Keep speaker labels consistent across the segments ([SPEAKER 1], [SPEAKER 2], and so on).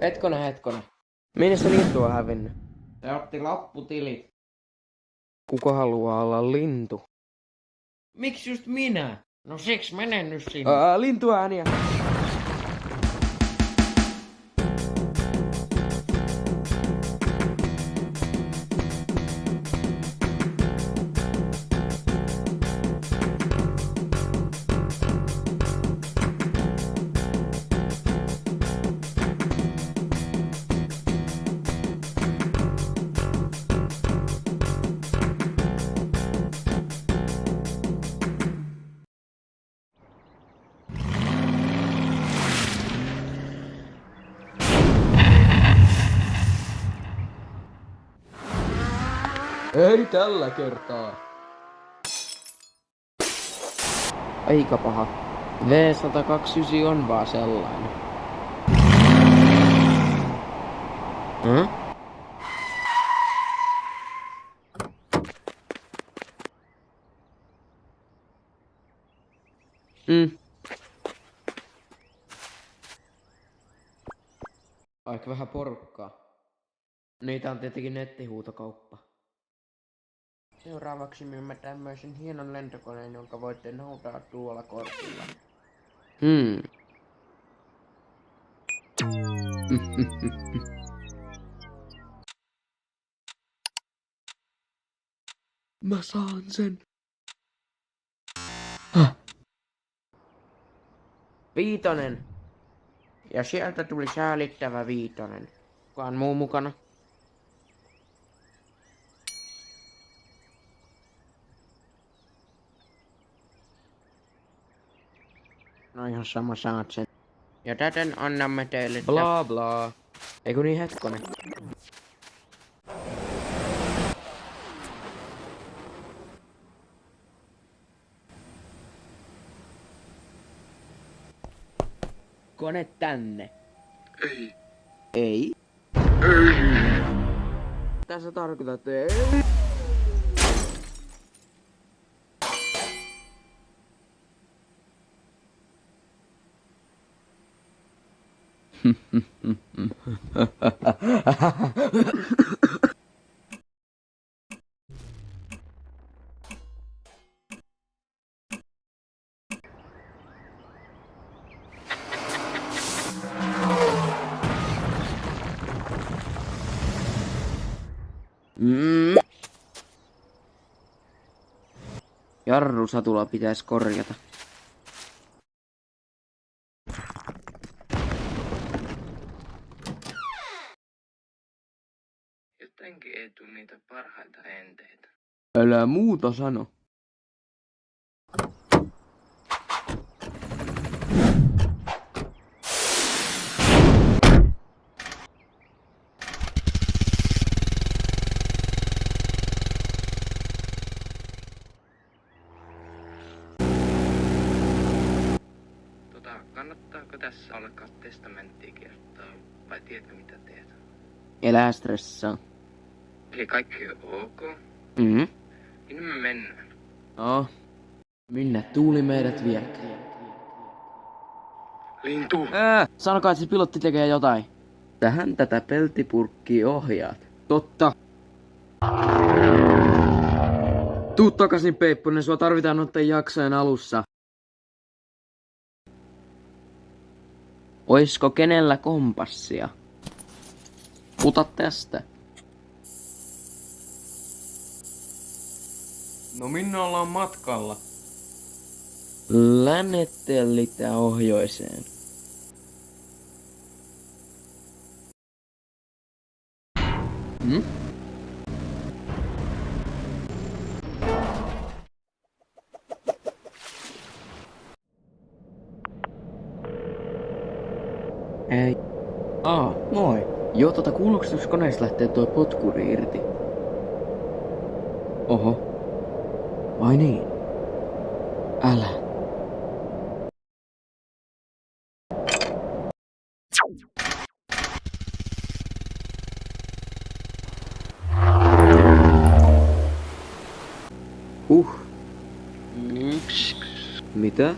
[SPEAKER 1] Hetkonen. Minne se lintu on hävinnyt?
[SPEAKER 2] Se otti lopputilit.
[SPEAKER 1] Kuka haluaa olla lintu?
[SPEAKER 2] Miksi just minä? No siksi menen nyt sinne.
[SPEAKER 1] Lintuääniä! Ei tällä kertaa. Aika paha. V129 on vaan sellainen. Aika vähän porukkaa. Niitä on tietenkin nettihuutokauppa. Seuraavaksi myymme tämmöisen hienon lentokoneen, jonka voitte noutaa tuolla kortilla. Mä saan sen. Viitonen. Ja sieltä tuli säälittävä viitonen. Kukaan muu mukana? No ihan sama, saat sen. Ja täten annamme teille bla bla. Eiku niin, hetkonen. Kone tänne.
[SPEAKER 3] Ei.
[SPEAKER 1] Ei.
[SPEAKER 3] Ei.
[SPEAKER 1] Tässä tarkoitat ei. Jarrusatula pitäisi korjata.
[SPEAKER 3] Jotenkin ei tule niitä parhaita enteitä.
[SPEAKER 1] Älä muuta sano.
[SPEAKER 3] Kannattaako tässä alkaa testamenttia kirjoittaa, vai tiedätkö mitä teet?
[SPEAKER 1] Elää stressaa.
[SPEAKER 3] Eli kaikki on ok? Minne me mennään?
[SPEAKER 1] No. Minne tuuli meidät viekään?
[SPEAKER 3] Lintu!
[SPEAKER 1] Sanokaa, että se pilotti tekee jotain. Tähän tätä peltipurkkia ohjaat. Totta. Tuu takaisin, Peipponen, sua tarvitaan noitten jaksojen alussa. Oisko kenellä kompassia? Puta tästä.
[SPEAKER 2] No minne ollaan matkalla?
[SPEAKER 1] Lännettelitä ohjoiseen. Ei. Moi. Joo, kuulustuskoneesta lähtee toi potkuri irti. Oho. Vai niin? Älä.
[SPEAKER 2] Yksi.
[SPEAKER 1] Mitä?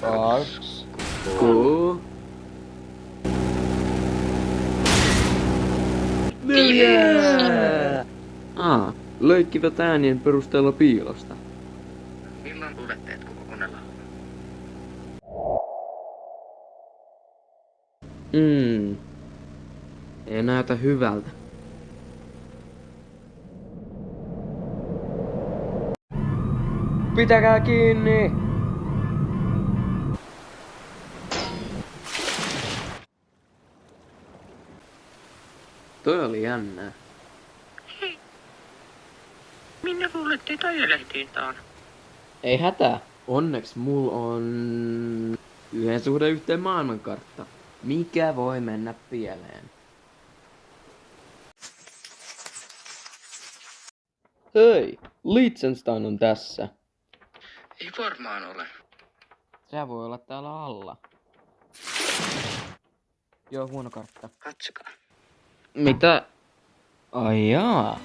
[SPEAKER 2] Kaksi.
[SPEAKER 1] Ko. Leikkivät äänien perusteella piilosta.
[SPEAKER 3] Milloin luulet teet koko koneella?
[SPEAKER 1] Ei näytä hyvältä. Pitäkää kiinni! Toi oli jännää.
[SPEAKER 3] Minne luulet teitä ajelehtiin taan?
[SPEAKER 1] Ei hätää. Onneksi mulla on 1:1 maailmankartta. Mikä voi mennä pieleen? Hei, Liechtenstein on tässä.
[SPEAKER 3] Ei varmaan ole.
[SPEAKER 1] Sä voi olla täällä alla. Joo, huono kartta.
[SPEAKER 3] Katsokaa.
[SPEAKER 1] Mitä? Ai jaa.